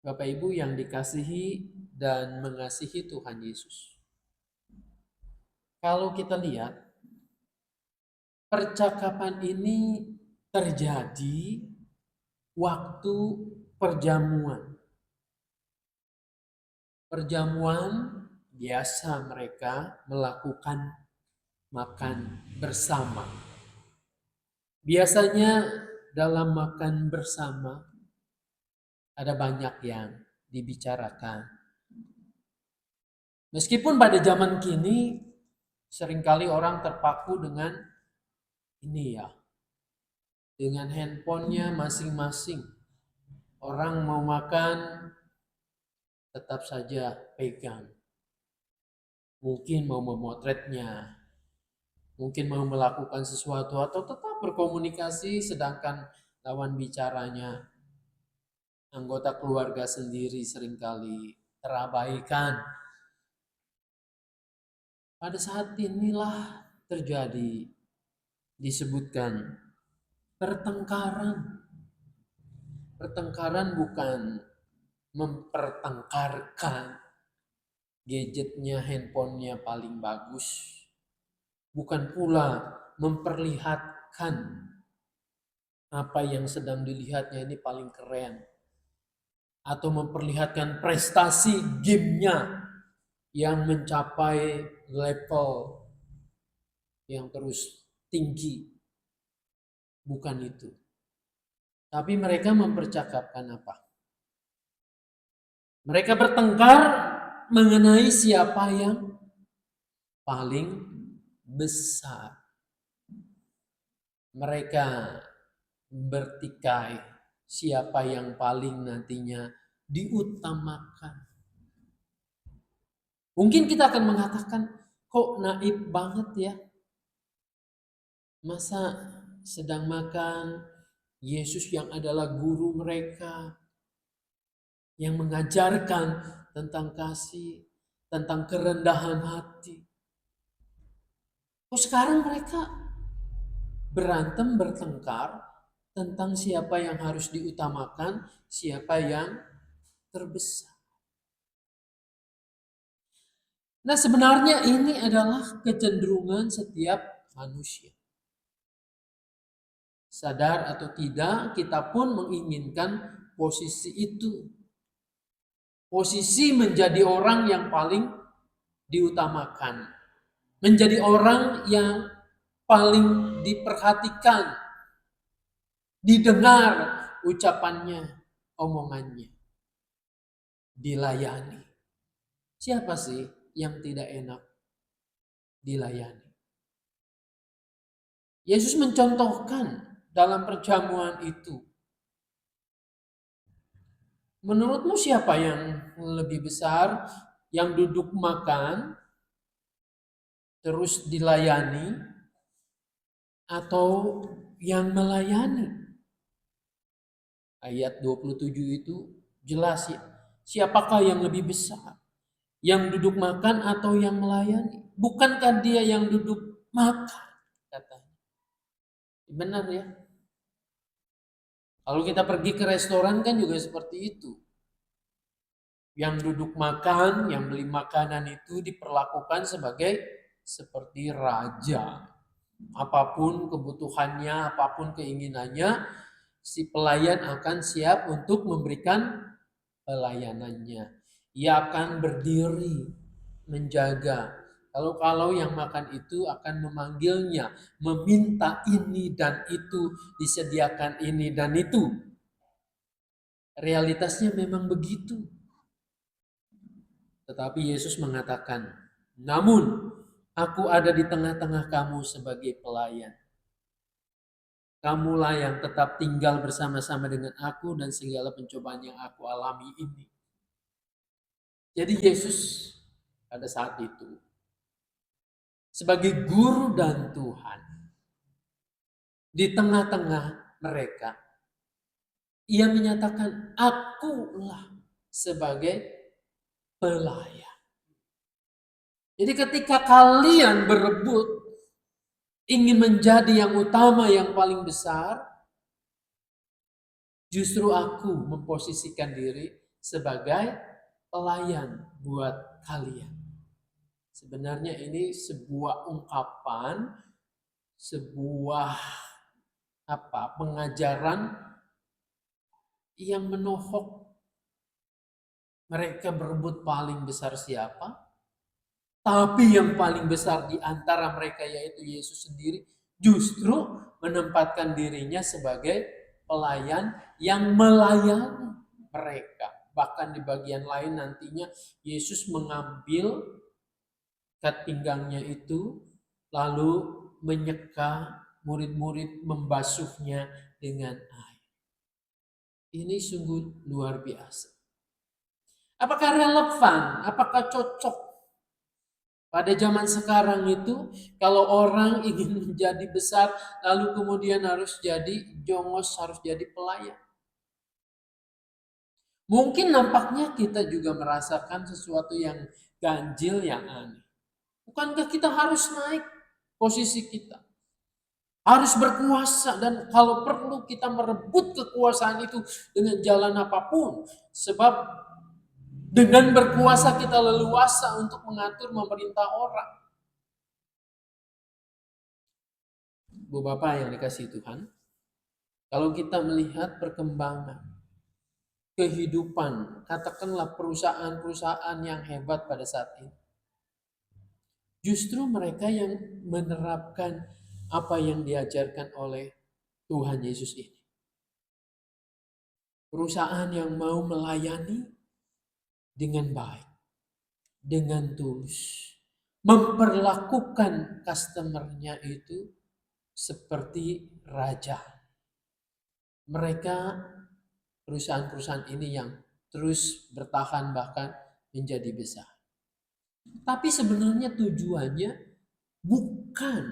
Bapak Ibu yang dikasihi dan mengasihi Tuhan Yesus. Kalau kita lihat, percakapan ini terjadi waktu perjamuan. Perjamuan biasa mereka melakukan makan bersama. Biasanya dalam makan bersama ada banyak yang dibicarakan. Meskipun pada zaman kini seringkali orang terpaku dengan ini ya, dengan handphonenya masing-masing. Orang mau makan tetap saja pegang. Mungkin mau memotretnya, mungkin mau melakukan sesuatu atau tetap berkomunikasi sedangkan lawan bicaranya, anggota keluarga sendiri seringkali terabaikan. Pada saat inilah terjadi disebutkan pertengkaran. Pertengkaran bukan mempertengkarkan gadgetnya, handphonenya paling bagus. Bukan pula memperlihatkan apa yang sedang dilihatnya ini paling keren. Atau memperlihatkan prestasi gamenya yang mencapai level yang terus tinggi. Bukan itu. Tapi mereka mempercakapkan apa? Mereka bertengkar mengenai siapa yang paling besar. Mereka bertikai siapa yang paling nantinya diutamakan. Mungkin kita akan mengatakan, kok naif banget ya? Masa sedang makan Yesus yang adalah guru mereka, yang mengajarkan tentang kasih, tentang kerendahan hati. Kok sekarang mereka berantem, bertengkar tentang siapa yang harus diutamakan, siapa yang terbesar. Nah, sebenarnya ini adalah kecenderungan setiap manusia. Sadar atau tidak, kita pun menginginkan posisi itu. Posisi menjadi orang yang paling diutamakan. Menjadi orang yang paling diperhatikan, didengar ucapannya, omongannya, dilayani. Siapa sih yang tidak enak dilayani? Yesus mencontohkan dalam perjamuan itu. Menurutmu siapa yang lebih besar, yang duduk makan terus dilayani atau yang melayani? Ayat 27 itu jelas ya. Siapakah yang lebih besar? Yang duduk makan atau yang melayani? Bukankah dia yang duduk makan? Katanya. Benar ya. Kalau kita pergi ke restoran kan juga seperti itu. Yang duduk makan, yang beli makanan itu diperlakukan seperti raja. Apapun kebutuhannya, apapun keinginannya, si pelayan akan siap untuk memberikan pelayanannya. Ia akan berdiri menjaga. Kalau yang makan itu akan memanggilnya, meminta ini dan itu, disediakan ini dan itu. Realitasnya memang begitu. Tetapi Yesus mengatakan, namun aku ada di tengah-tengah kamu sebagai pelayan. Kamulah yang tetap tinggal bersama-sama dengan aku dan segala pencobaan yang aku alami ini. Jadi Yesus pada saat itu sebagai guru dan Tuhan di tengah-tengah mereka, ia menyatakan, akulah sebagai pelayan. Jadi ketika kalian berebut ingin menjadi yang utama, yang paling besar, justru aku memposisikan diri sebagai pelayan buat kalian. Sebenarnya ini sebuah ungkapan, sebuah pengajaran yang menohok mereka berebut paling besar siapa, tapi yang paling besar di antara mereka yaitu Yesus sendiri justru menempatkan dirinya sebagai pelayan yang melayani mereka. Bahkan di bagian lain nantinya Yesus mengambil ikat pinggangnya itu lalu menyeka murid-murid membasuhnya dengan air. Ini sungguh luar biasa. Apakah relevan? Apakah cocok? Pada zaman sekarang itu, kalau orang ingin menjadi besar, lalu kemudian harus jadi jongos, harus jadi pelayan. Mungkin nampaknya kita juga merasakan sesuatu yang ganjil, yang aneh. Bukankah kita harus naik posisi kita? Harus berkuasa, dan kalau perlu kita merebut kekuasaan itu dengan jalan apapun. Sebab dengan berkuasa kita leluasa untuk mengatur, memerintah orang. Bu Bapak yang dikasihi Tuhan, kalau kita melihat perkembangan kehidupan, katakanlah perusahaan-perusahaan yang hebat pada saat ini, justru mereka yang menerapkan apa yang diajarkan oleh Tuhan Yesus ini. Perusahaan yang mau melayani dengan baik, dengan tulus, memperlakukan customer-nya itu seperti raja. Mereka perusahaan-perusahaan ini yang terus bertahan bahkan menjadi besar. Tapi sebenarnya tujuannya bukan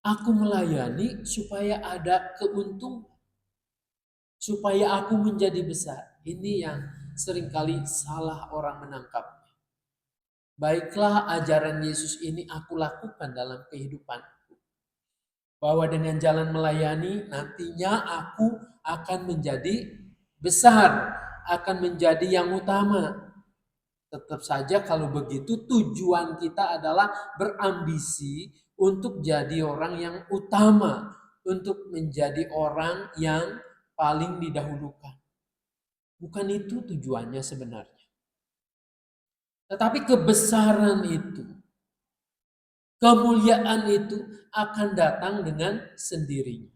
aku melayani supaya ada keuntungan, supaya aku menjadi besar. Ini yang seringkali salah orang menangkapnya. Baiklah, ajaran Yesus ini aku lakukan dalam kehidupanku. Bahwa dengan jalan melayani nantinya aku akan menjadi besar, akan menjadi yang utama. Tetap saja kalau begitu tujuan kita adalah berambisi untuk jadi orang yang utama, untuk menjadi orang yang paling didahulukan. Bukan itu tujuannya sebenarnya. Tetapi kebesaran itu, kemuliaan itu akan datang dengan sendirinya.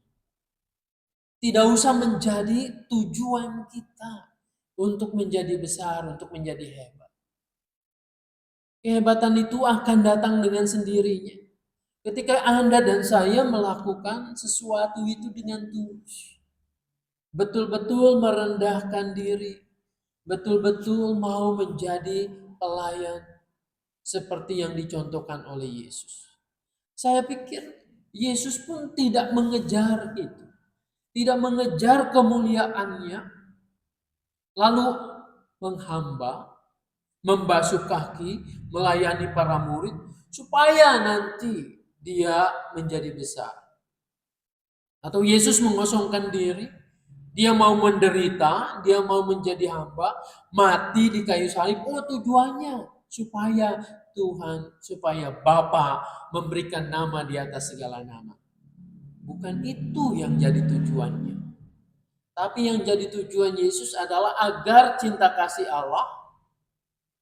Tidak usah menjadi tujuan kita untuk menjadi besar, untuk menjadi hebat. Kehebatan itu akan datang dengan sendirinya. Ketika Anda dan saya melakukan sesuatu itu dengan tulus. Betul-betul merendahkan diri. Betul-betul mau menjadi pelayan. Seperti yang dicontohkan oleh Yesus. Saya pikir Yesus pun tidak mengejar itu. Tidak mengejar kemuliaannya. Lalu menghamba, membasuh kaki, melayani para murid, supaya nanti dia menjadi besar. Atau Yesus mengosongkan diri, dia mau menderita, dia mau menjadi hamba, mati di kayu salib. Oh, tujuannya supaya Tuhan, supaya Bapa memberikan nama di atas segala nama. Bukan itu yang jadi tujuannya. Tapi yang jadi tujuan Yesus adalah agar cinta kasih Allah,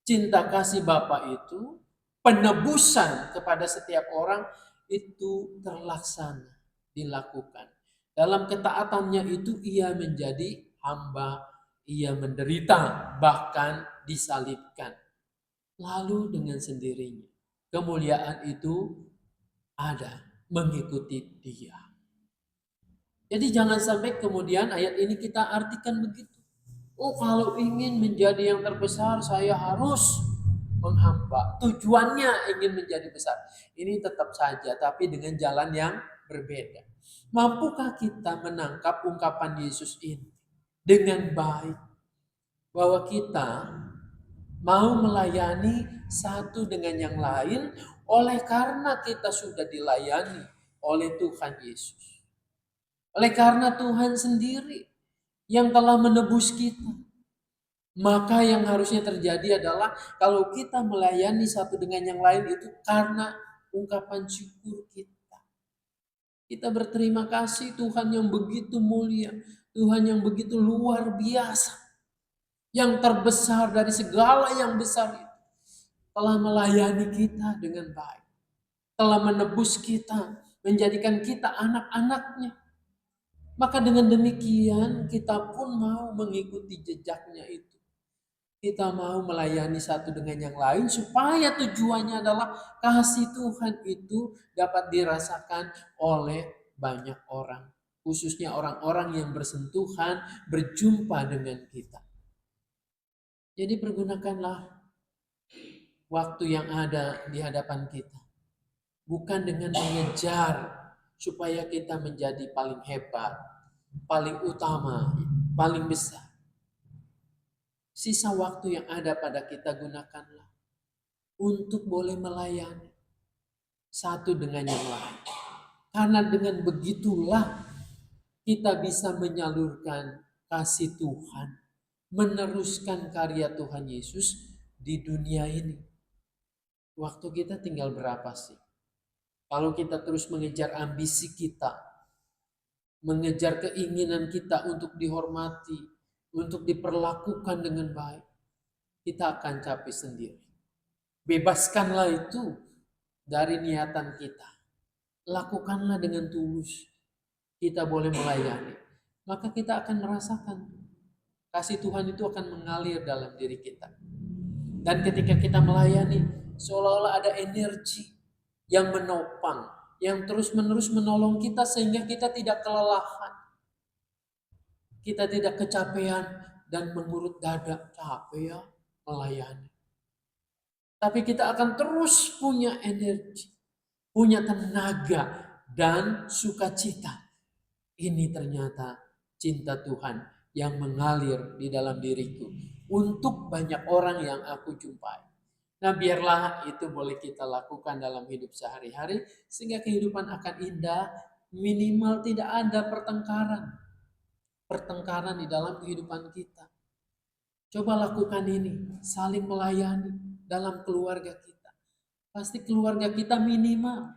cinta kasih Bapa itu, penebusan kepada setiap orang itu terlaksana, dilakukan. Dalam ketaatannya itu ia menjadi hamba, ia menderita, bahkan disalibkan. Lalu dengan sendirinya kemuliaan itu ada mengikuti dia. Jadi jangan sampai kemudian ayat ini kita artikan begitu. Oh, kalau ingin menjadi yang terbesar saya harus menghamba. Tujuannya ingin menjadi besar. Ini tetap saja tapi dengan jalan yang berbeda. Mampukah kita menangkap ungkapan Yesus ini dengan baik? Bahwa kita mau melayani satu dengan yang lain oleh karena kita sudah dilayani oleh Tuhan Yesus. Oleh karena Tuhan sendiri yang telah menebus kita. Maka yang harusnya terjadi adalah kalau kita melayani satu dengan yang lain itu karena ungkapan syukur kita. Kita berterima kasih Tuhan yang begitu mulia, Tuhan yang begitu luar biasa, yang terbesar dari segala yang besar itu, telah melayani kita dengan baik, telah menebus kita, menjadikan kita anak-anaknya. Maka dengan demikian kita pun mau mengikuti jejaknya itu. Kita mau melayani satu dengan yang lain supaya tujuannya adalah kasih Tuhan itu dapat dirasakan oleh banyak orang. Khususnya orang-orang yang bersentuhan, berjumpa dengan kita. Jadi pergunakanlah waktu yang ada di hadapan kita. Bukan dengan mengejar supaya kita menjadi paling hebat, paling utama, paling besar. Sisa waktu yang ada pada kita gunakanlah untuk boleh melayani satu dengan yang lain. Karena dengan begitulah kita bisa menyalurkan kasih Tuhan, meneruskan karya Tuhan Yesus di dunia ini. Waktu kita tinggal berapa sih? Kalau kita terus mengejar ambisi kita, mengejar keinginan kita untuk dihormati, untuk diperlakukan dengan baik, kita akan capek sendiri. Bebaskanlah itu dari niatan kita. Lakukanlah dengan tulus. Kita boleh melayani. Maka kita akan merasakan kasih Tuhan itu akan mengalir dalam diri kita. Dan ketika kita melayani, seolah-olah ada energi yang menopang, yang terus-menerus menolong kita sehingga kita tidak kelelahan. Kita tidak kecapean dan mengurut dada, capek ya melayani. Tapi kita akan terus punya energi, punya tenaga dan sukacita. Ini ternyata cinta Tuhan yang mengalir di dalam diriku untuk banyak orang yang aku jumpai. Nah, biarlah itu boleh kita lakukan dalam hidup sehari-hari sehingga kehidupan akan indah, minimal tidak ada pertengkaran di dalam kehidupan kita. Coba lakukan ini, saling melayani dalam keluarga kita. Pasti keluarga kita minimal.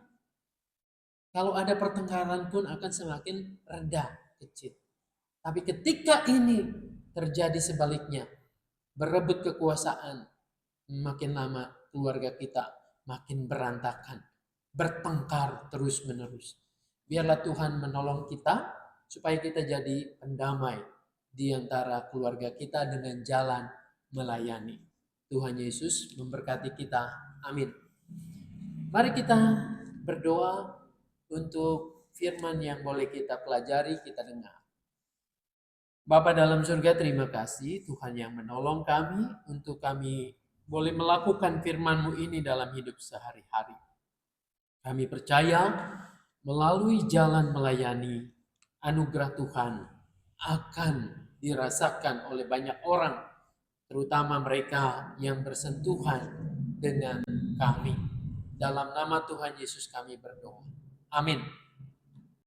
Kalau ada pertengkaran pun akan semakin rendah, kecil. Tapi ketika ini terjadi sebaliknya, berebut kekuasaan, makin lama keluarga kita makin berantakan, bertengkar terus-menerus. Biarlah Tuhan menolong kita supaya kita jadi pendamai di antara keluarga kita dengan jalan melayani. Tuhan Yesus memberkati kita. Amin. Mari kita berdoa untuk firman yang boleh kita pelajari, kita dengar. Bapa dalam surga, terima kasih Tuhan yang menolong kami untuk kami boleh melakukan firman-Mu ini dalam hidup sehari-hari. Kami percaya melalui jalan melayani, anugerah Tuhan akan dirasakan oleh banyak orang, terutama mereka yang bersentuhan dengan kami. Dalam nama Tuhan Yesus kami berdoa. Amin.